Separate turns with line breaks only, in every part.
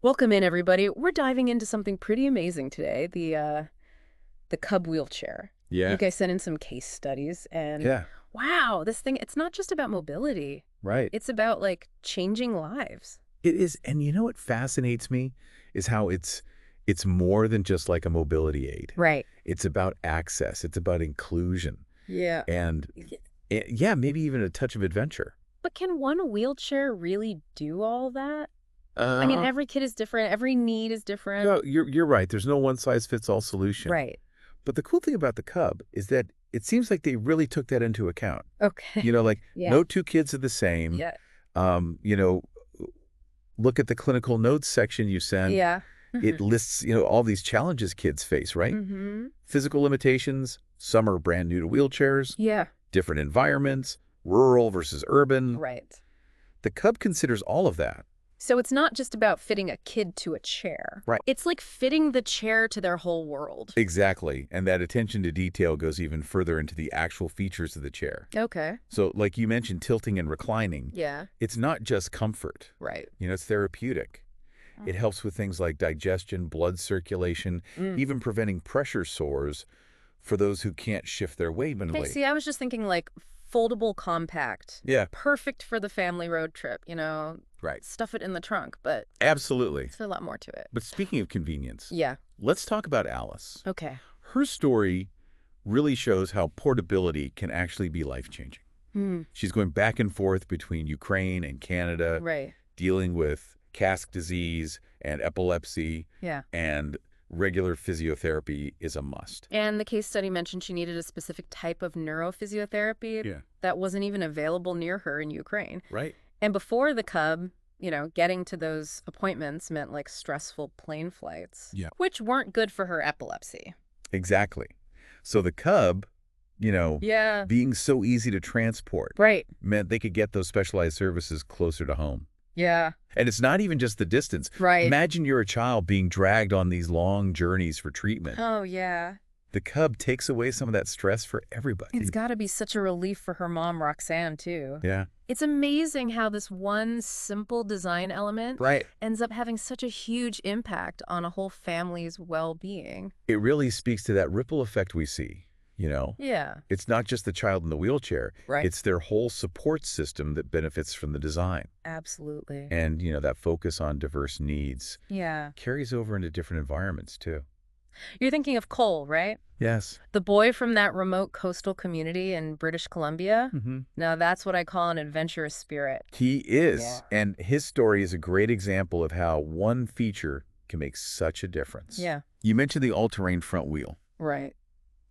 Welcome in, everybody. We're diving into something pretty amazing today, the Cub wheelchair. You
Yeah.
guys sent in some case studies, and
Yeah.
wow, this thing, it's not just about mobility.
Right.
It's about, like, changing lives.
It is, and you know what fascinates me is how it's more than just like a mobility aid.
Right.
It's about access. It's about inclusion,
Yeah.
and yeah, maybe even a touch of adventure.
But can one wheelchair really do all that? I mean,
Uh,
every kid is different. Every need is different.
no, you're right. There's no one size fits all solution.
Right.
But the cool thing about the Cub is that it seems like they really took that into account.
Okay.
Like
Yeah.
no two kids are the same.
Yeah.
Um, you know, look at the clinical notes section you sent.
Yeah.
It lists, all these challenges kids face, right?
Mm-hmm.
Physical limitations, some are brand new to wheelchairs,
Yeah.
different environments, rural versus urban.
Right.
The Cub considers all of that.
So it's not just about fitting a kid to a chair.
Right.
It's like fitting the chair to their whole world.
Exactly. And that attention to detail goes even further into the actual features of the chair.
Okay.
So like you mentioned, tilting and reclining,
Yeah.
it's not just comfort.
Right.
It's therapeutic. It helps with things like digestion, blood circulation,
Mm.
even preventing pressure sores for those who can't shift their weight
Okay,
minimally.
see, I was just thinking like foldable compact.
Yeah,
Perfect for the family road trip,
right.
stuff it in the trunk, but
Absolutely.
there's a lot more to it.
But speaking of convenience,
Yeah.
let's talk about Alice.
Okay.
Her story really shows how portability can actually be life-changing.
Hmm.
She's going back and forth between Ukraine and Canada,
Right.
dealing with cask disease and epilepsy,
Yeah.
and regular physiotherapy is a must.
And the case study mentioned she needed a specific type of neurophysiotherapy
Yeah.
that wasn't even available near her in Ukraine.
Right?
And before the Cub, getting to those appointments meant like stressful plane flights,
Yeah.
which weren't good for her epilepsy.
Exactly. So the Cub,
Yeah.
being so easy to transport,
Right.
meant they could get those specialized services closer to home.
Yeah.
And it's not even just the distance.
Right.
Imagine you're a child being dragged on these long journeys for treatment.
Oh, yeah.
The Cub takes away some of that stress for everybody.
It's got to be such a relief for her mom, Roxanne, too.
Yeah.
It's amazing how this one simple design element
Right.
ends up having such a huge impact on a whole family's well-being.
It really speaks to that ripple effect we see,
Yeah.
It's not just the child in the wheelchair.
Right.
It's their whole support system that benefits from the design.
Absolutely.
And, that focus on diverse needs
Yeah.
carries over into different environments, too.
You're thinking of Cole, right?
Yes.
The boy from that remote coastal community in British Columbia?
Mm-hmm.
Now that's what I call an adventurous spirit.
He is.
Yeah.
And his story is a great example of how one feature can make such a difference.
Yeah.
You mentioned the all-terrain front wheel.
Right.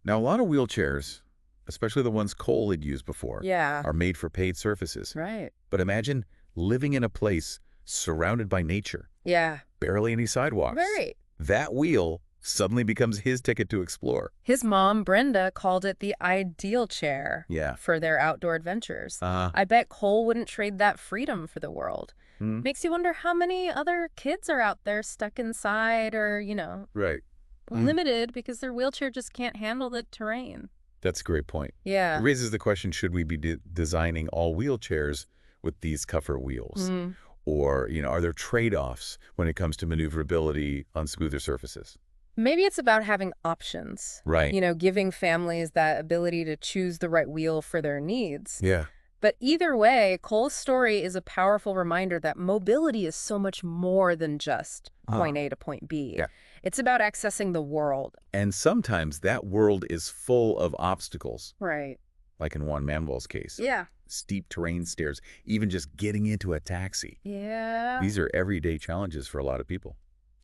Now, a lot of wheelchairs, especially the ones Cole had used before,
Yeah.
are made for paid surfaces.
Right.
But imagine living in a place surrounded by nature,
Yeah.
barely any sidewalks.
Right.
That wheel suddenly becomes his ticket to explore.
His mom, Brenda, called it the ideal chair
Yeah.
for their outdoor adventures.
Uh,
I bet Cole wouldn't trade that freedom for the world.
hmm,
Makes you wonder how many other kids are out there stuck inside or,
right.
limited because their wheelchair just can't handle the terrain.
That's a great point.
Yeah.
It raises the question, should we be designing all wheelchairs with these cover wheels?
Mm.
Or, are there trade-offs when it comes to maneuverability on smoother surfaces?
Maybe it's about having options.
Right.
Giving families that ability to choose the right wheel for their needs.
Yeah.
But either way, Cole's story is a powerful reminder that mobility is so much more than just point A to point B.
Yeah.
It's about accessing the world.
And sometimes that world is full of obstacles,
Right.
like in Juan Manuel's case.
Yeah.
Steep terrain stairs, even just getting into a taxi.
Yeah.
These are everyday challenges for a lot of people.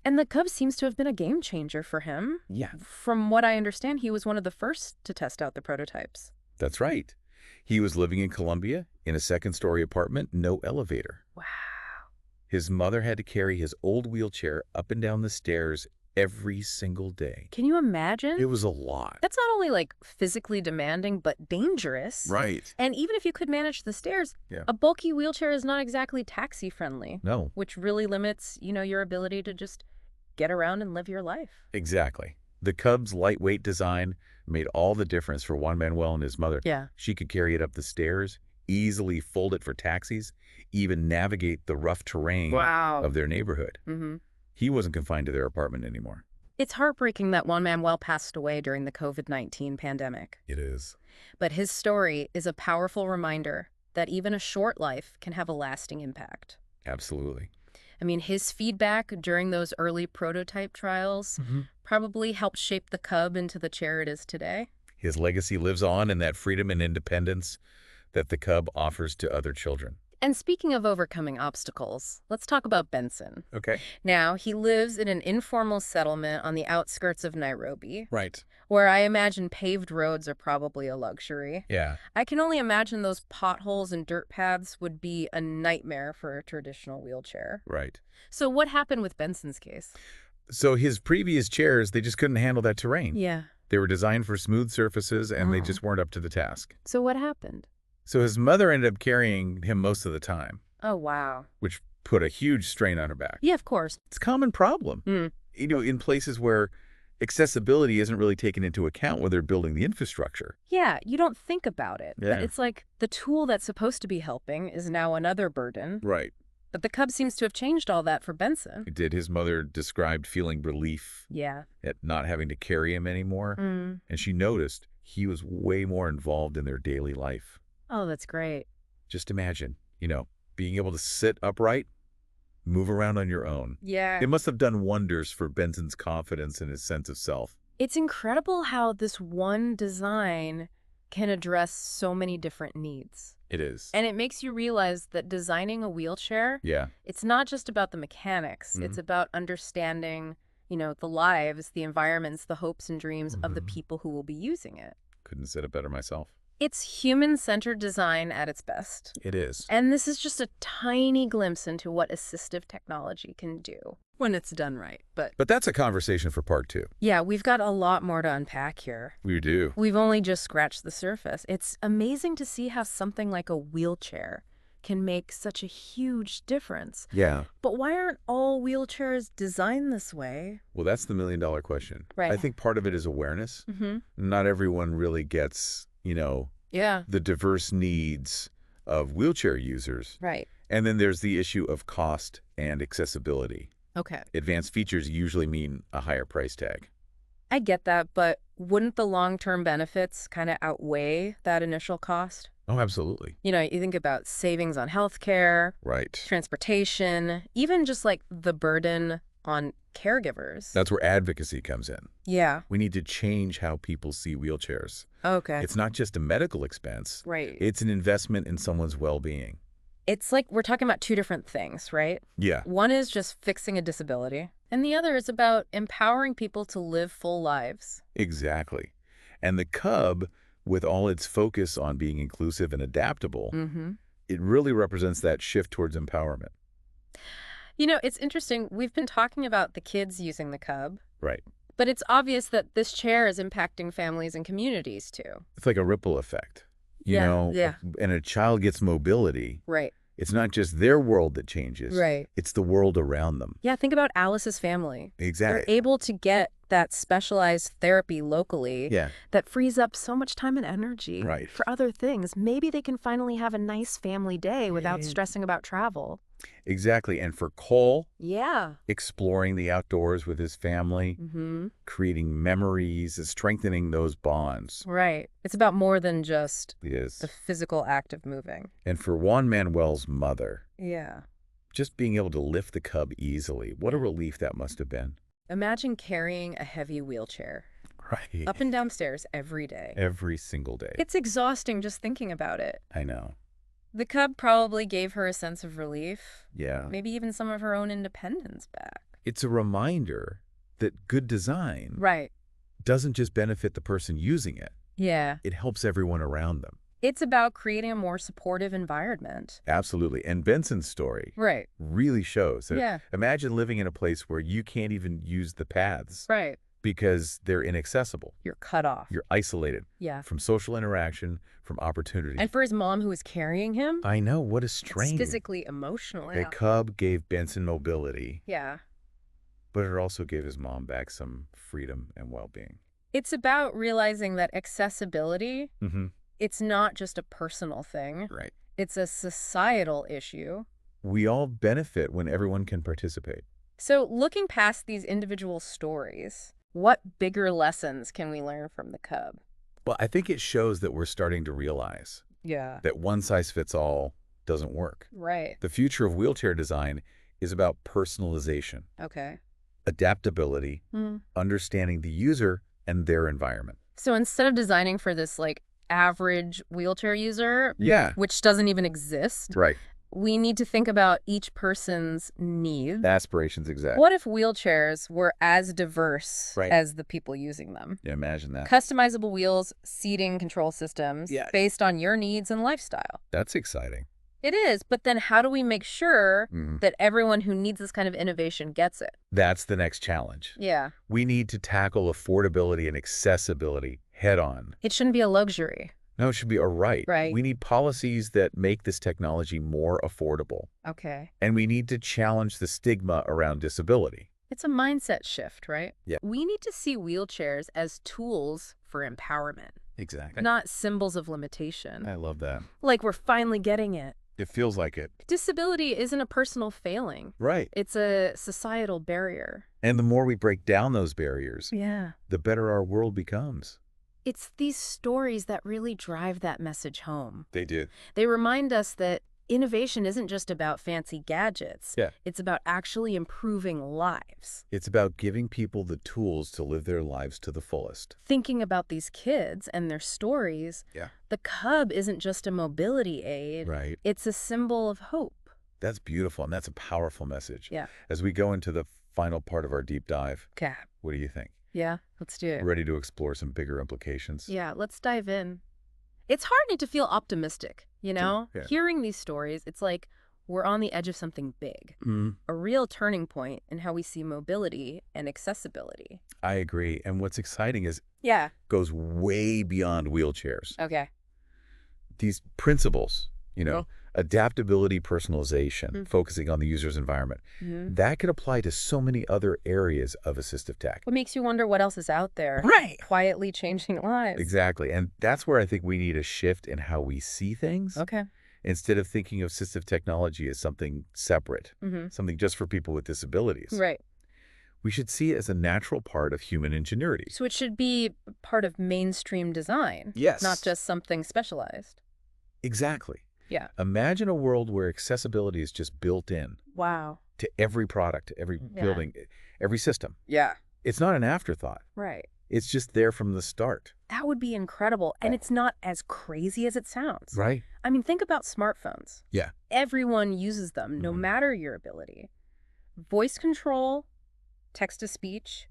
And the Cub seems to have been a game changer for him.
Yeah.
From what I understand, he was one of the first to test out the prototypes.
That's right. He was living in Colombia in a second-story apartment, no elevator.
Wow.
His mother had to carry his old wheelchair up and down the stairs every single day.
Can you imagine?
It was a lot.
That's not only like physically demanding, but dangerous.
Right.
And even if you could manage the stairs,
Yeah.
a bulky wheelchair is not exactly taxi friendly,
No,
which really limits, your ability to just get around and live your life.
exactly. The Cub's lightweight design made all the difference for Juan Manuel and his mother.
Yeah.
She could carry it up the stairs, easily fold it for taxis, even navigate the rough terrain
Wow.
of their neighborhood.
Mm-hmm.
He wasn't confined to their apartment anymore.
It's heartbreaking that Juan Manuel passed away during the COVID-19 pandemic.
It is.
But his story is a powerful reminder that even a short life can have a lasting impact.
Absolutely.
I mean, his feedback during those early prototype trials probably helped shape the Cub into the chair it is today.
His legacy lives on in that freedom and independence that the Cub offers to other children.
And speaking of overcoming obstacles, let's talk about Benson.
Okay.
Now, he lives in an informal settlement on the outskirts of Nairobi,
Right.
where I imagine paved roads are probably a luxury.
Yeah.
I can only imagine those potholes and dirt paths would be a nightmare for a traditional wheelchair.
Right.
So what happened with Benson's case?
So his previous chairs, they just couldn't handle that terrain.
Yeah.
They were designed for smooth surfaces, and they just weren't up to the task.
So what happened?
So his mother ended up carrying him most of the time,
Oh, wow.
which put a huge strain on her back.
Yeah, of course.
It's a common problem,
Mm.
in places where accessibility isn't really taken into account when they're building the infrastructure.
Yeah, you don't think about it.
Yeah.
But it's like the tool that's supposed to be helping is now another burden.
Right.
But the Cub seems to have changed all that for Benson.
It did. His mother described feeling relief
Yeah.
at not having to carry him anymore,
Mm.
and she noticed he was way more involved in their daily life.
Oh, that's great.
Just imagine, being able to sit upright, move around on your own.
Yeah.
It must have done wonders for Benson's confidence and his sense of self.
It's incredible how this one design can address so many different needs.
It is.
And it makes you realize that designing a wheelchair,
Yeah.
it's not just about the mechanics. It's about understanding, the lives, the environments, the hopes and dreams of the people who will be using it.
Couldn't have said it better myself.
It's human-centered design at its best.
It is.
And this is just a tiny glimpse into what assistive technology can do when it's done right. But
But that's a conversation for part 2.
yeah, we've got a lot more to unpack here.
We do.
We've only just scratched the surface. It's amazing to see how something like a wheelchair can make such a huge difference.
Yeah.
But why aren't all wheelchairs designed this way?
Well, that's the million-dollar question.
Right.
I think part of it is awareness.
Mm-hmm.
Not everyone really gets,
Yeah.
the diverse needs of wheelchair users.
Right.
And then there's the issue of cost and accessibility.
Okay.
Advanced features usually mean a higher price tag.
I get that, but wouldn't the long-term benefits kind of outweigh that initial cost?
Oh, absolutely.
You think about savings on healthcare,
Right.
transportation, even just like the burden on caregivers.
That's where advocacy comes in.
Yeah.
We need to change how people see wheelchairs.
Okay.
It's not just a medical expense.
Right.
It's an investment in someone's well-being.
It's like we're talking about two different things, right?
Yeah.
One is just fixing a disability, and the other is about empowering people to live full lives.
Exactly. And the Cub, with all its focus on being inclusive and adaptable, it really represents that shift towards empowerment.
It's interesting. We've been talking about the kids using the Cub,
Right.
but it's obvious that this chair is impacting families and communities too.
It's like a ripple effect.
Yeah.
And a child gets mobility.
Right.
It's not just their world that changes.
Right.
It's the world around them.
Yeah, think about Alice's family.
Exactly.
They're able to get that specialized therapy locally
Yeah.
that frees up so much time and energy
Right.
for other things. Maybe they can finally have a nice family day without stressing about travel.
Exactly. And for Cole,
Yeah.
exploring the outdoors with his family, creating memories, and strengthening those bonds.
Right. It's about more than just
It is.
the physical act of moving.
And for Juan Manuel's mother,
Yeah.
just being able to lift the Cub easily, what a relief that must have been.
Imagine carrying a heavy wheelchair
Right.
up and down stairs every day.
Every single day.
It's exhausting just thinking about it.
I know.
The Cub probably gave her a sense of relief,
Yeah.
maybe even some of her own independence back.
It's a reminder that good design
Right.
doesn't just benefit the person using it.
Yeah.
It helps everyone around them.
It's about creating a more supportive environment.
Absolutely. And Benson's story
Right.
really shows that.
Yeah.
Imagine living in a place where you can't even use the paths
Right.
because they're inaccessible.
You're cut off.
You're isolated
Yeah.
from social interaction, from opportunity.
And for his mom who was carrying him,
I know, what a
it's
strain.
physically, emotionally.
The Cub gave Benson mobility,
Yeah.
but it also gave his mom back some freedom and well-being.
It's about realizing that accessibility,
Mm-hmm.
it's not just a personal thing.
Right.
It's a societal issue.
We all benefit when everyone can participate.
So looking past these individual stories, what bigger lessons can we learn from the cub?
Well, I think it shows that we're starting to realize
Yeah.
that one size fits all doesn't work.
Right.
The future of wheelchair design is about personalization,
Okay.
adaptability,
Hmm.
understanding the user and their environment.
So instead of designing for this like average wheelchair user,
Yeah.
which doesn't even exist,
Right.
we need to think about each person's needs.
Aspirations exact.
What if wheelchairs were as diverse
Right.
as the people using them?
Yeah, imagine that.
Customizable wheels, seating control systems
Yeah.
based on your needs and lifestyle.
That's exciting.
It is, but then how do we make sure
Mhm.
that everyone who needs this kind of innovation gets it?
That's the next challenge.
Yeah.
We need to tackle affordability and accessibility head on.
It shouldn't be a luxury.
No, it should be a right.
Right.
We need policies that make this technology more affordable.
Okay.
And we need to challenge the stigma around disability.
It's a mindset shift, right?
Yeah.
We need to see wheelchairs as tools for empowerment,
Exactly.
not symbols of limitation.
I love that.
Like we're finally getting it.
It feels like it.
Disability isn't a personal failing.
Right.
It's a societal barrier.
And the more we break down those barriers,
Yeah.
the better our world becomes.
It's these stories that really drive that message home.
They do.
They remind us that innovation isn't just about fancy gadgets.
Yeah.
It's about actually improving lives.
It's about giving people the tools to live their lives to the fullest.
Thinking about these kids and their stories,
Yeah.
the cub isn't just a mobility aid.
Right.
It's a symbol of hope.
That's beautiful, and that's a powerful message.
Yeah.
As we go into the final part of our deep dive,
Okay.
what do you think?
Yeah, let's do it.
Ready to explore some bigger implications?
Yeah, let's dive in. It's hard not to feel optimistic, you know?
Yeah.
Hearing these stories, it's like we're on the edge of something big,
Mm,
a real turning point in how we see mobility and accessibility.
I agree. And what's exciting is
Yeah.
goes way beyond wheelchairs.
Okay.
These principles,
Oh.
adaptability, personalization, focusing on the user's environment, that could apply to so many other areas of assistive tech.
What makes you wonder what else is out there?
Right.
Quietly changing lives.
Exactly. And that's where I think we need a shift in how we see things.
Okay.
Instead of thinking of assistive technology as something separate,
Mm-hmm.
something just for people with disabilities.
Right.
We should see it as a natural part of human ingenuity.
So it should be part of mainstream design.
Yes.
Not just something specialized.
Exactly.
Yeah.
Imagine a world where accessibility is just built in
Wow.
to every product, every
Yeah.
building, every system.
Yeah.
It's not an afterthought.
Right.
It's just there from the start.
That would be incredible. And it's not as crazy as it sounds.
Right.
I mean, think about smartphones.
Yeah.
Everyone uses them, no
Mhm.
matter your ability. Voice control, text-to-speech,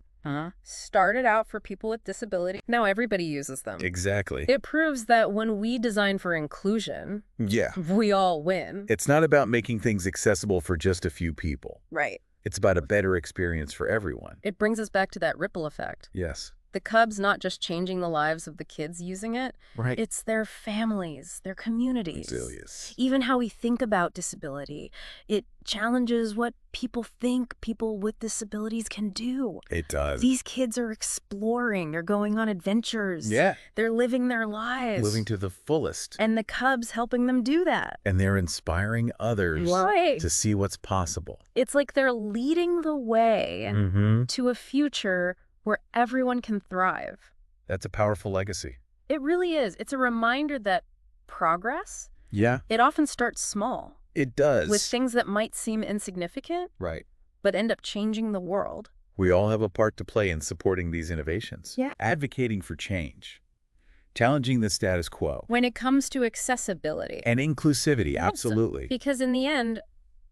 started out for people with disability. Now everybody uses them.
Exactly.
It proves that when we design for inclusion,
Yeah.
we all win.
It's not about making things accessible for just a few people.
Right.
It's about a better experience for everyone.
It brings us back to that ripple effect.
Yes.
The Cub's not just changing the lives of the kids using it,
Right.
it's their families, their communities.
Resilience.
Even how we think about disability. It challenges what people think people with disabilities can do.
It does.
These kids are exploring, they're going on adventures.
Yeah.
They're living their lives.
Living to the fullest.
And the Cub's helping them do that.
And they're inspiring others
Right.
to see what's possible.
It's like they're leading the way
Mm-hmm.
to a future where everyone can thrive.
That's a powerful legacy.
It really is. It's a reminder that progress,
Yeah.
it often starts small,
It does.
with things that might seem insignificant,
Right.
but end up changing the world.
We all have a part to play in supporting these innovations.
Yeah.
Advocating for change. Challenging the status quo.
When it comes to accessibility.
And inclusivity,
Yes,
absolutely.
Because in the end,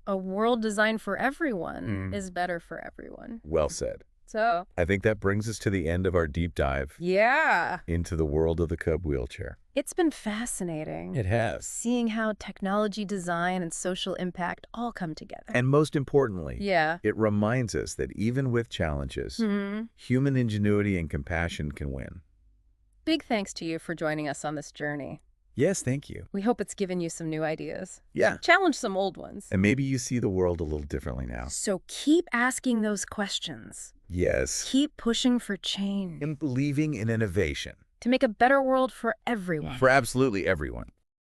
a world designed for everyone
Mm.
is better for everyone.
Well said.
So,
I think that brings us to the end of our deep dive
yeah.
into the world of the Cub wheelchair.
It's been fascinating.
It has.
Seeing how technology design and social impact all come together.
And most importantly,
Yeah.
it reminds us that even with challenges,
Mhm.
human ingenuity and compassion can win.
Big thanks to you for joining us on this journey.
Yes, thank you.
We hope it's given you some new ideas.
Yeah.
Challenge some old ones.
And maybe you see the world a little differently now.
So keep asking those questions.
Yes.
Keep pushing for change
And believing in innovation.
to make a better world for everyone.
For absolutely everyone.